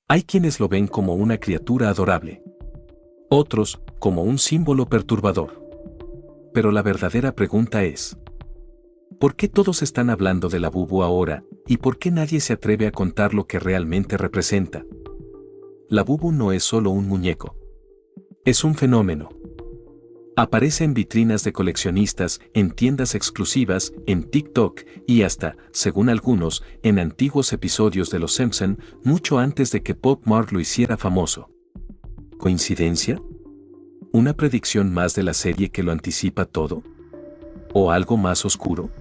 Hay quienes lo ven como una criatura adorable. Otros, como un símbolo perturbador. Pero la verdadera pregunta es: ¿por qué todos están hablando de Labubu ahora, y por qué nadie se atreve a contar lo que realmente representa? Labubu no es solo un muñeco. Es un fenómeno. Aparece en vitrinas de coleccionistas, en tiendas exclusivas, en TikTok y hasta, según algunos, en antiguos episodios de Los Simpson, mucho antes de que Pop Mart lo hiciera famoso. ¿Coincidencia? ¿Una predicción más de la serie que lo anticipa todo? ¿O algo más oscuro?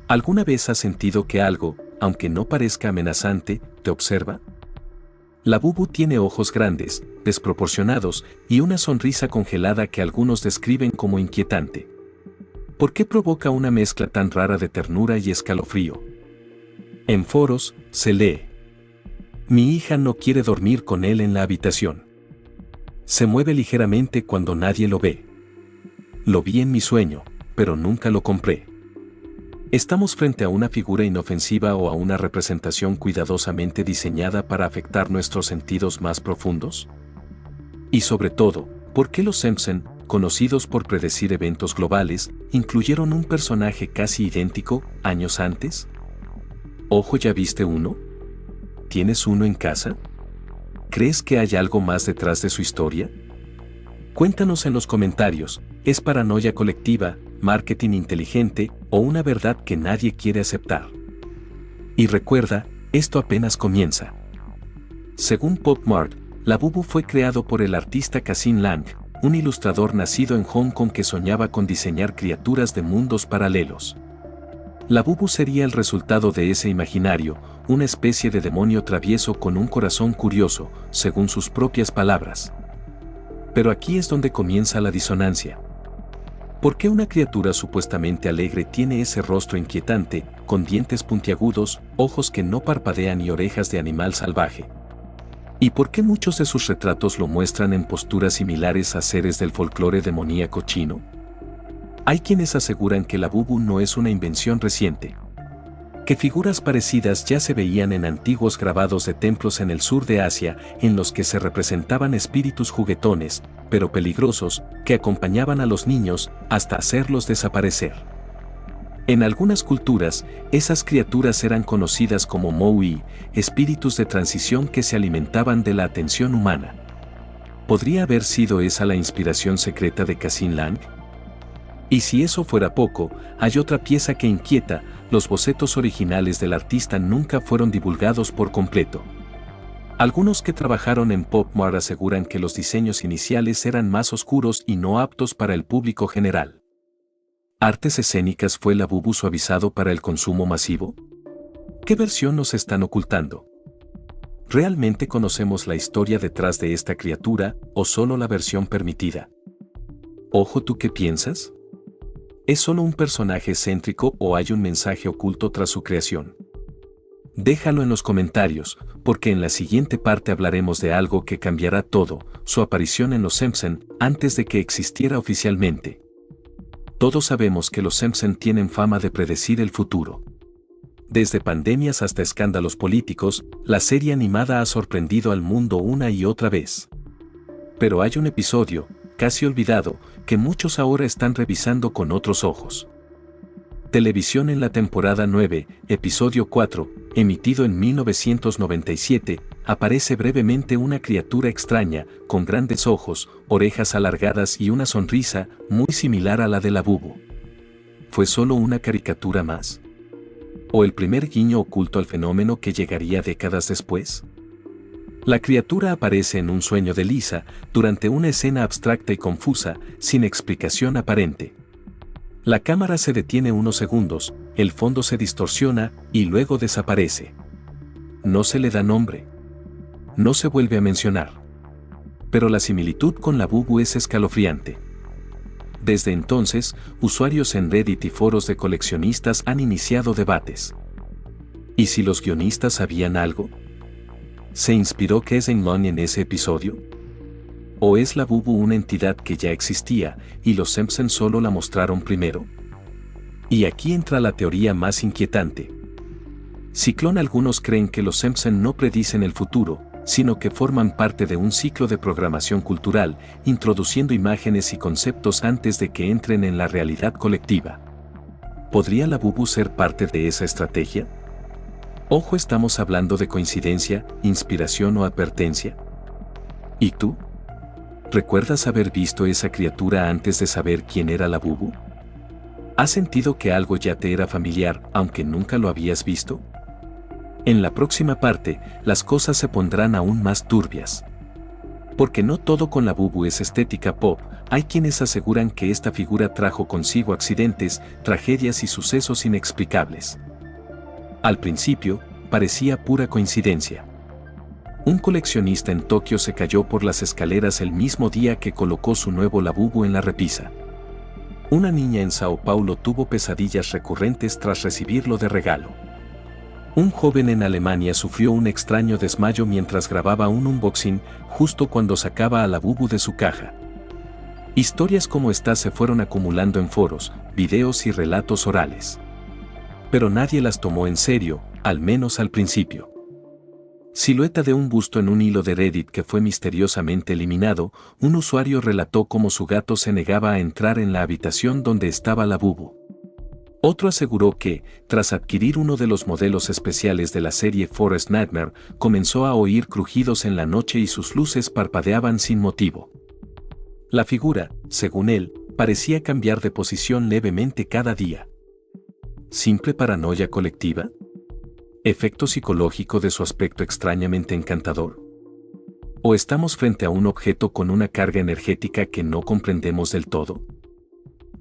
¿Alguna vez has sentido que algo, aunque no parezca amenazante, te observa? Labubu tiene ojos grandes, desproporcionados y una sonrisa congelada que algunos describen como inquietante. ¿Por qué provoca una mezcla tan rara de ternura y escalofrío? En foros, se lee: mi hija no quiere dormir con él en la habitación. Se mueve ligeramente cuando nadie lo ve. Lo vi en mi sueño, pero nunca lo compré. ¿Estamos frente a una figura inofensiva o a una representación cuidadosamente diseñada para afectar nuestros sentidos más profundos? Y sobre todo, ¿por qué los Simpson, conocidos por predecir eventos globales, incluyeron un personaje casi idéntico años antes? Ojo, ¿ya viste uno? ¿Tienes uno en casa? ¿Crees que hay algo más detrás de su historia? Cuéntanos en los comentarios. ¿Es paranoia colectiva, marketing inteligente o una verdad que nadie quiere aceptar? Y recuerda, esto apenas comienza. Según Pop Mart, Labubu fue creado por el artista Cassim Lang, un ilustrador nacido en Hong Kong que soñaba con diseñar criaturas de mundos paralelos. Labubu sería el resultado de ese imaginario, una especie de demonio travieso con un corazón curioso, según sus propias palabras. Pero aquí es donde comienza la disonancia. ¿Por qué una criatura supuestamente alegre tiene ese rostro inquietante, con dientes puntiagudos, ojos que no parpadean y orejas de animal salvaje? ¿Y por qué muchos de sus retratos lo muestran en posturas similares a seres del folclore demoníaco chino? Hay quienes aseguran que Labubu no es una invención reciente, que figuras parecidas ya se veían en antiguos grabados de templos en el sur de Asia, en los que se representaban espíritus juguetones, pero peligrosos, que acompañaban a los niños hasta hacerlos desaparecer. En algunas culturas, esas criaturas eran conocidas como Moui, espíritus de transición que se alimentaban de la atención humana. ¿Podría haber sido esa la inspiración secreta de Cassim Lang? Y si eso fuera poco, hay otra pieza que inquieta: los bocetos originales del artista nunca fueron divulgados por completo. Algunos que trabajaron en Pop Mart aseguran que los diseños iniciales eran más oscuros y no aptos para el público general. ¿Artes escénicas fue Labubu suavizado para el consumo masivo? ¿Qué versión nos están ocultando? ¿Realmente conocemos la historia detrás de esta criatura o solo la versión permitida? Ojo, ¿tú qué piensas? ¿Es solo un personaje excéntrico o hay un mensaje oculto tras su creación? Déjalo en los comentarios, porque en la siguiente parte hablaremos de algo que cambiará todo: su aparición en Los Simpson antes de que existiera oficialmente. Todos sabemos que Los Simpson tienen fama de predecir el futuro. Desde pandemias hasta escándalos políticos, la serie animada ha sorprendido al mundo una y otra vez. Pero hay un episodio, casi olvidado, que muchos ahora están revisando con otros ojos. Televisión. En la temporada 9, episodio 4, emitido en 1997, aparece brevemente una criatura extraña, con grandes ojos, orejas alargadas y una sonrisa muy similar a la de Labubu. ¿Fue solo una caricatura más? ¿O el primer guiño oculto al fenómeno que llegaría décadas después? La criatura aparece en un sueño de Lisa, durante una escena abstracta y confusa, sin explicación aparente. La cámara se detiene unos segundos, el fondo se distorsiona y luego desaparece. No se le da nombre. No se vuelve a mencionar. Pero la similitud con Labubu es escalofriante. Desde entonces, usuarios en Reddit y foros de coleccionistas han iniciado debates. ¿Y si los guionistas sabían algo? ¿Se inspiró Cassim Lang en ese episodio? ¿O es Labubu una entidad que ya existía y los Simpson solo la mostraron primero? Y aquí entra la teoría más inquietante. Ciclón. Algunos creen que los Simpson no predicen el futuro, sino que forman parte de un ciclo de programación cultural, introduciendo imágenes y conceptos antes de que entren en la realidad colectiva. ¿Podría la Bubu ser parte de esa estrategia? Ojo, estamos hablando de coincidencia, inspiración o advertencia. ¿Y tú? ¿Recuerdas haber visto esa criatura antes de saber quién era la Bubu? ¿Has sentido que algo ya te era familiar, aunque nunca lo habías visto? En la próxima parte, las cosas se pondrán aún más turbias. Porque no todo con la Bubu es estética pop, hay quienes aseguran que esta figura trajo consigo accidentes, tragedias y sucesos inexplicables. Al principio, parecía pura coincidencia. Un coleccionista en Tokio se cayó por las escaleras el mismo día que colocó su nuevo Labubu en la repisa. Una niña en Sao Paulo tuvo pesadillas recurrentes tras recibirlo de regalo. Un joven en Alemania sufrió un extraño desmayo mientras grababa un unboxing justo cuando sacaba a Labubu de su caja. Historias como esta se fueron acumulando en foros, videos y relatos orales. Pero nadie las tomó en serio, al menos al principio. Silueta de un busto en un hilo de Reddit que fue misteriosamente eliminado, un usuario relató cómo su gato se negaba a entrar en la habitación donde estaba la Bubu. Otro aseguró que, tras adquirir uno de los modelos especiales de la serie Forest Nightmare, comenzó a oír crujidos en la noche y sus luces parpadeaban sin motivo. La figura, según él, parecía cambiar de posición levemente cada día. ¿Simple paranoia colectiva? ¿Efecto psicológico de su aspecto extrañamente encantador? ¿O estamos frente a un objeto con una carga energética que no comprendemos del todo?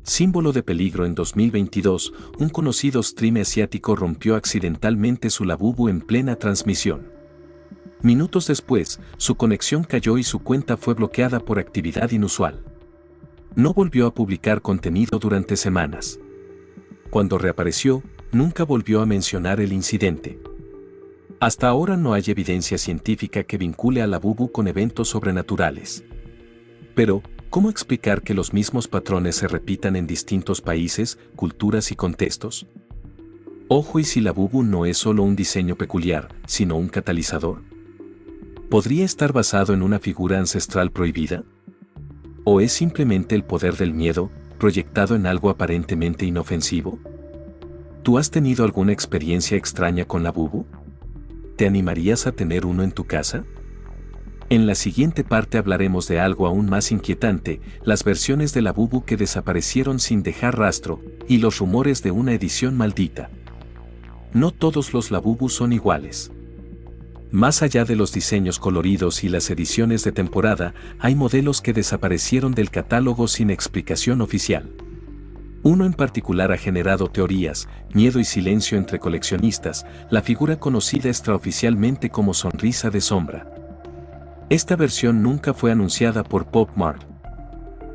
Símbolo de peligro. En 2022, un conocido streamer asiático rompió accidentalmente su Labubu en plena transmisión. Minutos después, su conexión cayó y su cuenta fue bloqueada por actividad inusual. No volvió a publicar contenido durante semanas. Cuando reapareció, nunca volvió a mencionar el incidente. Hasta ahora no hay evidencia científica que vincule a la Bubu con eventos sobrenaturales. Pero, ¿cómo explicar que los mismos patrones se repitan en distintos países, culturas y contextos? Ojo, y si la Bubu no es solo un diseño peculiar, sino un catalizador. ¿Podría estar basado en una figura ancestral prohibida? ¿O es simplemente el poder del miedo, proyectado en algo aparentemente inofensivo? ¿Tú has tenido alguna experiencia extraña con la Bubu? ¿Te animarías a tener uno en tu casa? En la siguiente parte hablaremos de algo aún más inquietante, las versiones de la Bubu que desaparecieron sin dejar rastro, y los rumores de una edición maldita. No todos los Labubu son iguales. Más allá de los diseños coloridos y las ediciones de temporada, hay modelos que desaparecieron del catálogo sin explicación oficial. Uno en particular ha generado teorías, miedo y silencio entre coleccionistas, la figura conocida extraoficialmente como Sonrisa de Sombra. Esta versión nunca fue anunciada por Pop Mart.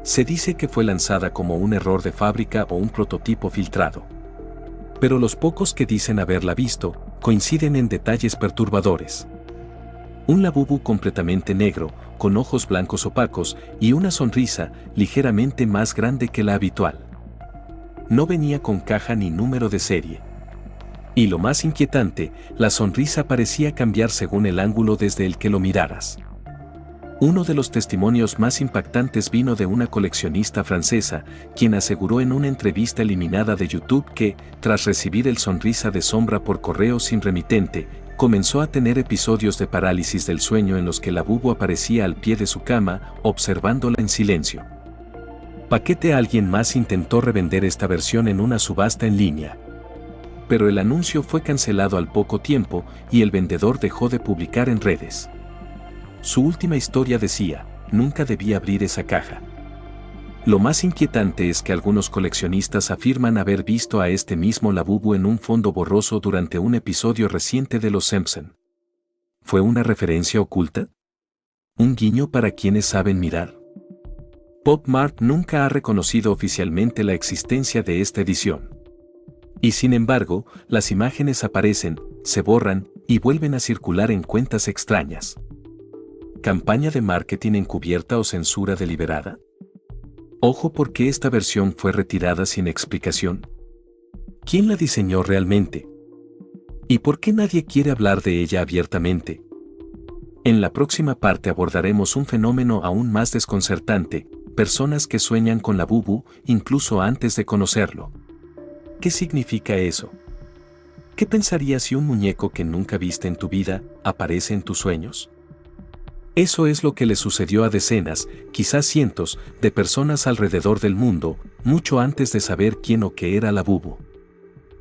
Se dice que fue lanzada como un error de fábrica o un prototipo filtrado. Pero los pocos que dicen haberla visto, coinciden en detalles perturbadores. Un Labubu completamente negro, con ojos blancos opacos y una sonrisa ligeramente más grande que la habitual. No venía con caja ni número de serie. Y lo más inquietante, la sonrisa parecía cambiar según el ángulo desde el que lo miraras. Uno de los testimonios más impactantes vino de una coleccionista francesa, quien aseguró en una entrevista eliminada de YouTube que, tras recibir el Sonrisa de Sombra por correo sin remitente, comenzó a tener episodios de parálisis del sueño en los que la Bubu aparecía al pie de su cama, observándola en silencio. Paquete. Alguien más intentó revender esta versión en una subasta en línea. Pero el anuncio fue cancelado al poco tiempo y el vendedor dejó de publicar en redes. Su última historia decía: nunca debí abrir esa caja. Lo más inquietante es que algunos coleccionistas afirman haber visto a este mismo Labubu en un fondo borroso durante un episodio reciente de Los Simpson. ¿Fue una referencia oculta? ¿Un guiño para quienes saben mirar? Pop Mart nunca ha reconocido oficialmente la existencia de esta edición. Y sin embargo, las imágenes aparecen, se borran y vuelven a circular en cuentas extrañas. ¿Campaña de marketing encubierta o censura deliberada? Ojo, porque esta versión fue retirada sin explicación. ¿Quién la diseñó realmente? ¿Y por qué nadie quiere hablar de ella abiertamente? En la próxima parte abordaremos un fenómeno aún más desconcertante, personas que sueñan con la bubu incluso antes de conocerlo. ¿Qué significa eso? ¿Qué pensarías si un muñeco que nunca viste en tu vida aparece en tus sueños? Eso es lo que le sucedió a decenas, quizás cientos, de personas alrededor del mundo, mucho antes de saber quién o qué era la bubu.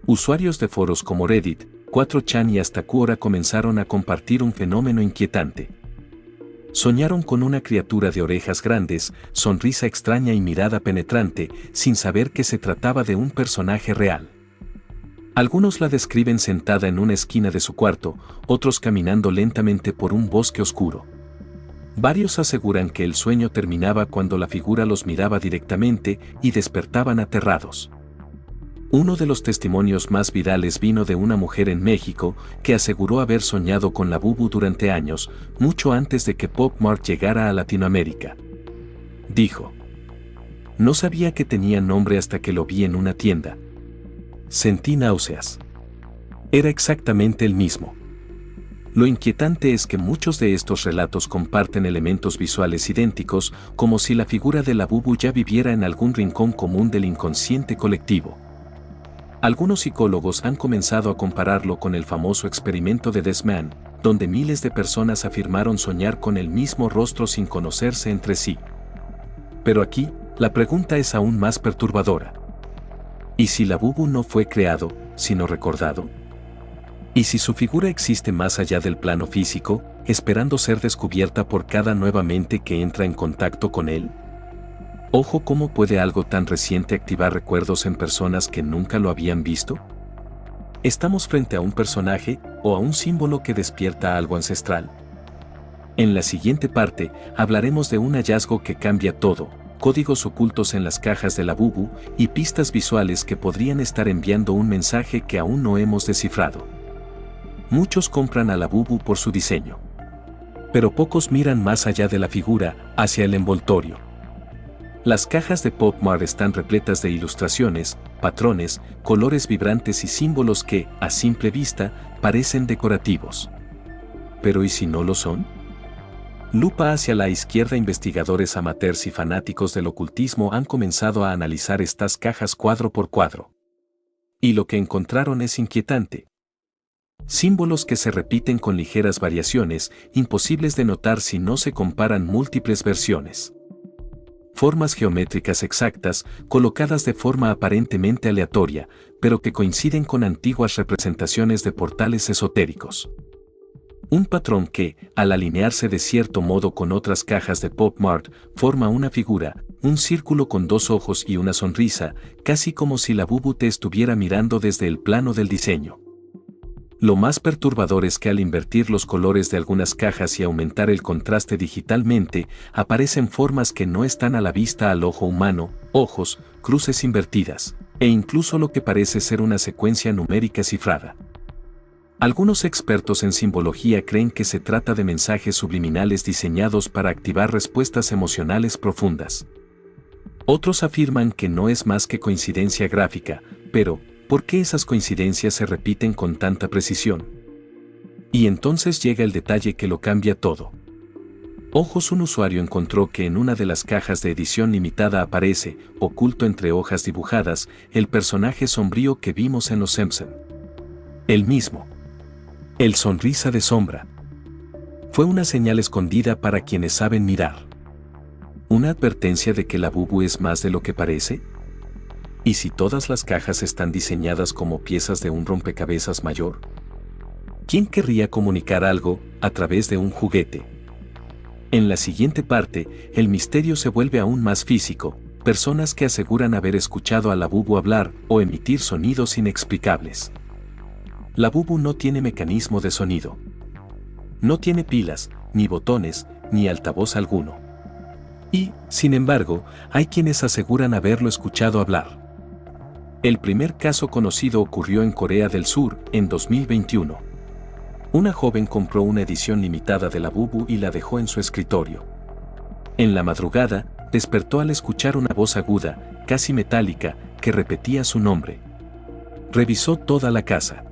Usuarios de foros como Reddit, 4chan y hasta Quora comenzaron a compartir un fenómeno inquietante. Soñaron con una criatura de orejas grandes, sonrisa extraña y mirada penetrante, sin saber que se trataba de un personaje real. Algunos la describen sentada en una esquina de su cuarto, otros caminando lentamente por un bosque oscuro. Varios aseguran que el sueño terminaba cuando la figura los miraba directamente y despertaban aterrados. Uno de los testimonios más virales vino de una mujer en México que aseguró haber soñado con la bubu durante años, mucho antes de que Pop Mart llegara a Latinoamérica. Dijo: "No sabía que tenía nombre hasta que lo vi en una tienda. Sentí náuseas. Era exactamente el mismo". Lo inquietante es que muchos de estos relatos comparten elementos visuales idénticos, como si la figura de la bubu ya viviera en algún rincón común del inconsciente colectivo. Algunos psicólogos han comenzado a compararlo con el famoso experimento de Desman, donde miles de personas afirmaron soñar con el mismo rostro sin conocerse entre sí. Pero aquí, la pregunta es aún más perturbadora. ¿Y si la bubu no fue creado, sino recordado? ¿Y si su figura existe más allá del plano físico, esperando ser descubierta por cada nueva mente que entra en contacto con él? Ojo, ¿cómo puede algo tan reciente activar recuerdos en personas que nunca lo habían visto? ¿Estamos frente a un personaje o a un símbolo que despierta algo ancestral? En la siguiente parte, hablaremos de un hallazgo que cambia todo, códigos ocultos en las cajas de la bubu y pistas visuales que podrían estar enviando un mensaje que aún no hemos descifrado. Muchos compran a la bubu por su diseño. Pero pocos miran más allá de la figura, hacia el envoltorio. Las cajas de Pop Mart están repletas de ilustraciones, patrones, colores vibrantes y símbolos que, a simple vista, parecen decorativos. ¿Pero y si no lo son? Lupa hacia la izquierda. Investigadores amateurs y fanáticos del ocultismo han comenzado a analizar estas cajas cuadro por cuadro. Y lo que encontraron es inquietante. Símbolos que se repiten con ligeras variaciones, imposibles de notar si no se comparan múltiples versiones. Formas geométricas exactas, colocadas de forma aparentemente aleatoria, pero que coinciden con antiguas representaciones de portales esotéricos. Un patrón que, al alinearse de cierto modo con otras cajas de Pop Mart, forma una figura, un círculo con dos ojos y una sonrisa, casi como si la bubu te estuviera mirando desde el plano del diseño. Lo más perturbador es que al invertir los colores de algunas cajas y aumentar el contraste digitalmente, aparecen formas que no están a la vista al ojo humano, ojos, cruces invertidas, e incluso lo que parece ser una secuencia numérica cifrada. Algunos expertos en simbología creen que se trata de mensajes subliminales diseñados para activar respuestas emocionales profundas. Otros afirman que no es más que coincidencia gráfica, pero ¿por qué esas coincidencias se repiten con tanta precisión? Y entonces llega el detalle que lo cambia todo. Ojos. Un usuario encontró que en una de las cajas de edición limitada aparece, oculto entre hojas dibujadas, el personaje sombrío que vimos en Los Simpson. El mismo. El sonrisa de sombra. Fue una señal escondida para quienes saben mirar. ¿Una advertencia de que la bubu es más de lo que parece? ¿Y si todas las cajas están diseñadas como piezas de un rompecabezas mayor? ¿Quién querría comunicar algo a través de un juguete? En la siguiente parte, el misterio se vuelve aún más físico, personas que aseguran haber escuchado a la bubu hablar o emitir sonidos inexplicables. La bubu no tiene mecanismo de sonido. No tiene pilas, ni botones, ni altavoz alguno. Y, sin embargo, hay quienes aseguran haberlo escuchado hablar. El primer caso conocido ocurrió en Corea del Sur, en 2021. Una joven compró una edición limitada de la bubu y la dejó en su escritorio. En la madrugada, despertó al escuchar una voz aguda, casi metálica, que repetía su nombre. Revisó toda la casa.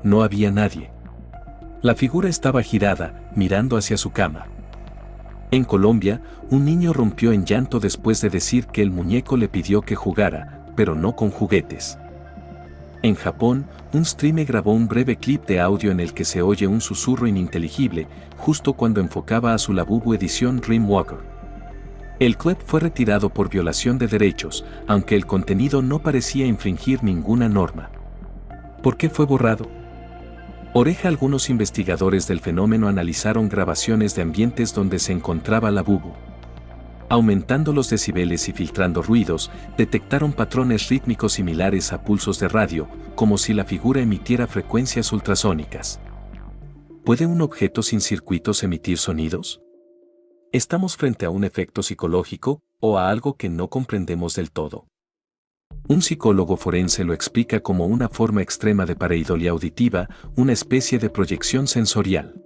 No había nadie. La figura estaba girada, mirando hacia su cama. En Colombia, un niño rompió en llanto después de decir que el muñeco le pidió que jugara, pero no con juguetes. En Japón, un streamer grabó un breve clip de audio en el que se oye un susurro ininteligible, justo cuando enfocaba a su Labubu edición Dreamwalker. El clip fue retirado por violación de derechos, aunque el contenido no parecía infringir ninguna norma. ¿Por qué fue borrado? Algunos investigadores del fenómeno analizaron grabaciones de ambientes donde se encontraba Labubu. Aumentando los decibeles y filtrando ruidos, detectaron patrones rítmicos similares a pulsos de radio, como si la figura emitiera frecuencias ultrasónicas. ¿Puede un objeto sin circuitos emitir sonidos? ¿Estamos frente a un efecto psicológico o a algo que no comprendemos del todo? Un psicólogo forense lo explica como una forma extrema de pareidolia auditiva, una especie de proyección sensorial.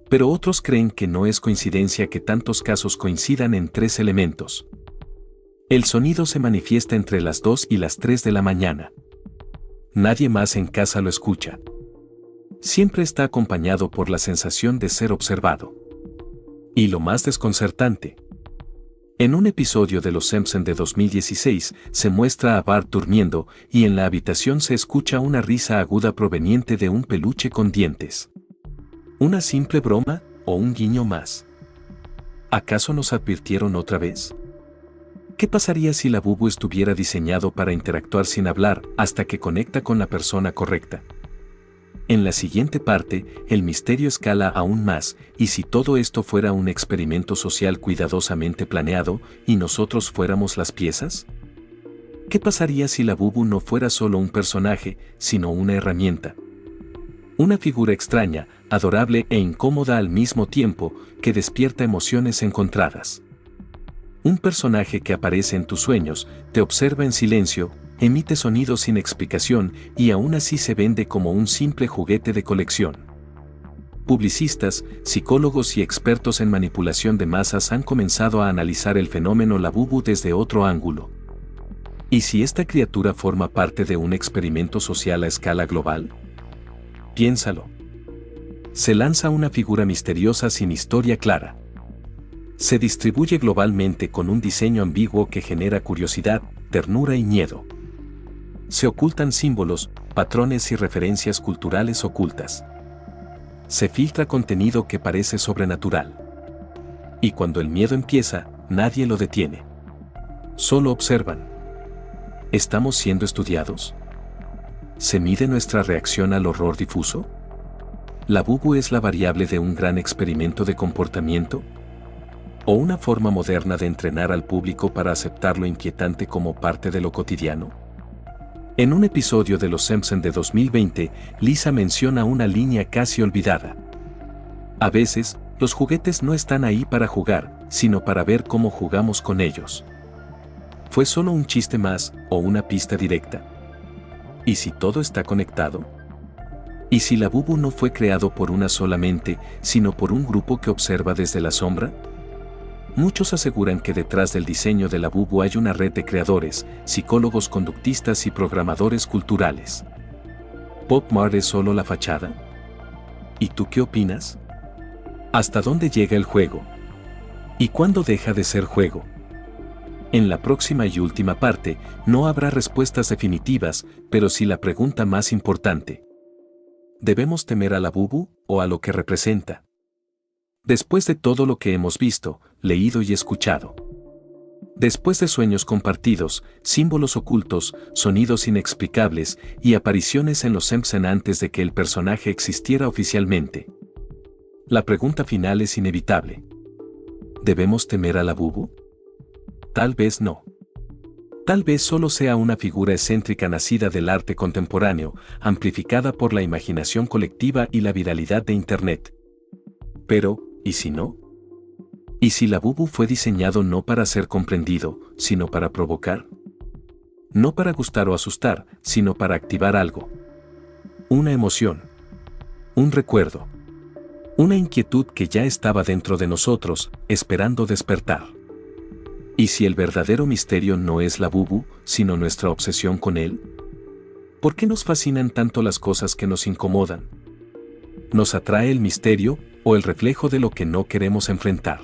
Pero otros creen que no es coincidencia que tantos casos coincidan en 3 elementos. El sonido se manifiesta entre las 2 y las 3 de la mañana. Nadie más en casa lo escucha. Siempre está acompañado por la sensación de ser observado. Y lo más desconcertante. En un episodio de Los Simpson de 2016, se muestra a Bart durmiendo y en la habitación se escucha una risa aguda proveniente de un peluche con dientes. ¿Una simple broma o un guiño más? ¿Acaso nos advirtieron otra vez? ¿Qué pasaría si Labubu estuviera diseñado para interactuar sin hablar hasta que conecta con la persona correcta? En la siguiente parte, el misterio escala aún más, y si todo esto fuera un experimento social cuidadosamente planeado y nosotros fuéramos las piezas? ¿Qué pasaría si Labubu no fuera solo un personaje, sino una herramienta? Una figura extraña, adorable e incómoda al mismo tiempo, que despierta emociones encontradas. Un personaje que aparece en tus sueños, te observa en silencio, emite sonidos sin explicación y aún así se vende como un simple juguete de colección. Publicistas, psicólogos y expertos en manipulación de masas han comenzado a analizar el fenómeno Labubu desde otro ángulo. ¿Y si esta criatura forma parte de un experimento social a escala global? Piénsalo. Se lanza una figura misteriosa sin historia clara. Se distribuye globalmente con un diseño ambiguo que genera curiosidad, ternura y miedo. Se ocultan símbolos, patrones y referencias culturales ocultas. Se filtra contenido que parece sobrenatural. Y cuando el miedo empieza, nadie lo detiene. Solo observan. ¿Estamos siendo estudiados? ¿Se mide nuestra reacción al horror difuso? ¿Labubu es la variable de un gran experimento de comportamiento? ¿O una forma moderna de entrenar al público para aceptar lo inquietante como parte de lo cotidiano? En un episodio de Los Simpson de 2020, Lisa menciona una línea casi olvidada. A veces, los juguetes no están ahí para jugar, sino para ver cómo jugamos con ellos. ¿Fue solo un chiste más o una pista directa? ¿Y si todo está conectado? ¿Y si Labubu no fue creado por una sola mente, sino por un grupo que observa desde la sombra? Muchos aseguran que detrás del diseño de Labubu hay una red de creadores, psicólogos conductistas y programadores culturales. ¿Pop Mart es solo la fachada? ¿Y tú qué opinas? ¿Hasta dónde llega el juego? ¿Y cuándo deja de ser juego? En la próxima y última parte, no habrá respuestas definitivas, pero sí la pregunta más importante. ¿Debemos temer a Labubu o a lo que representa? Después de todo lo que hemos visto, leído y escuchado. Después de sueños compartidos, símbolos ocultos, sonidos inexplicables y apariciones en Los Simpson antes de que el personaje existiera oficialmente. La pregunta final es inevitable. ¿Debemos temer a Labubu? Tal vez no. Tal vez solo sea una figura excéntrica nacida del arte contemporáneo, amplificada por la imaginación colectiva y la viralidad de Internet. Pero, ¿y si no? ¿Y si Labubu fue diseñado no para ser comprendido, sino para provocar? No para gustar o asustar, sino para activar algo. Una emoción. Un recuerdo. Una inquietud que ya estaba dentro de nosotros, esperando despertar. ¿Y si el verdadero misterio no es Labubu, sino nuestra obsesión con él? ¿Por qué nos fascinan tanto las cosas que nos incomodan? Nos atrae el misterio o el reflejo de lo que no queremos enfrentar.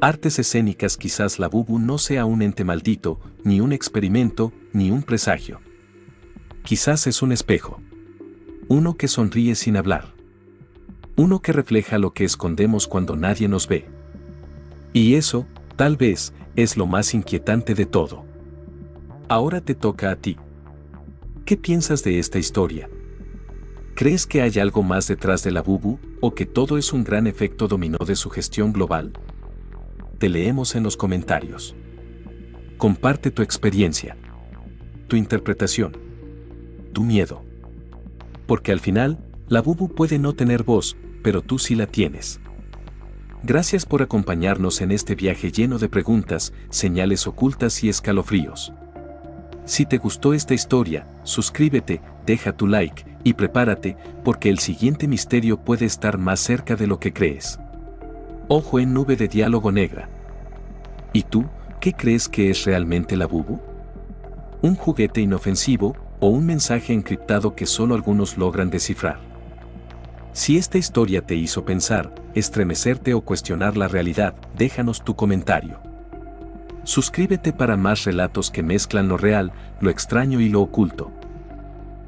Artes escénicas. Quizás la Bubu no sea un ente maldito, ni un experimento, ni un presagio. Quizás es un espejo. Uno que sonríe sin hablar. Uno que refleja lo que escondemos cuando nadie nos ve. Y eso, tal vez, es lo más inquietante de todo. Ahora te toca a ti. ¿Qué piensas de esta historia? ¿Crees que hay algo más detrás de la Bubu, o que todo es un gran efecto dominó de sugestión global? Te leemos en los comentarios. Comparte tu experiencia, tu interpretación, tu miedo. Porque al final, la Bubu puede no tener voz, pero tú sí la tienes. Gracias por acompañarnos en este viaje lleno de preguntas, señales ocultas y escalofríos. Si te gustó esta historia, suscríbete, deja tu like y prepárate, porque el siguiente misterio puede estar más cerca de lo que crees. Ojo en nube de diálogo negra. ¿Y tú, qué crees que es realmente la Bubu? ¿Un juguete inofensivo o un mensaje encriptado que solo algunos logran descifrar? Si esta historia te hizo pensar, estremecerte o cuestionar la realidad, déjanos tu comentario. Suscríbete para más relatos que mezclan lo real, lo extraño y lo oculto.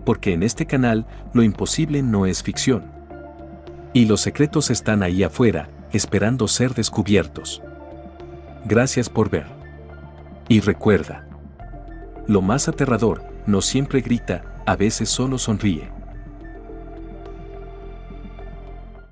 Porque en este canal, lo imposible no es ficción. Y los secretos están ahí afuera, esperando ser descubiertos. Gracias por ver. Y recuerda, lo más aterrador no siempre grita, a veces solo sonríe.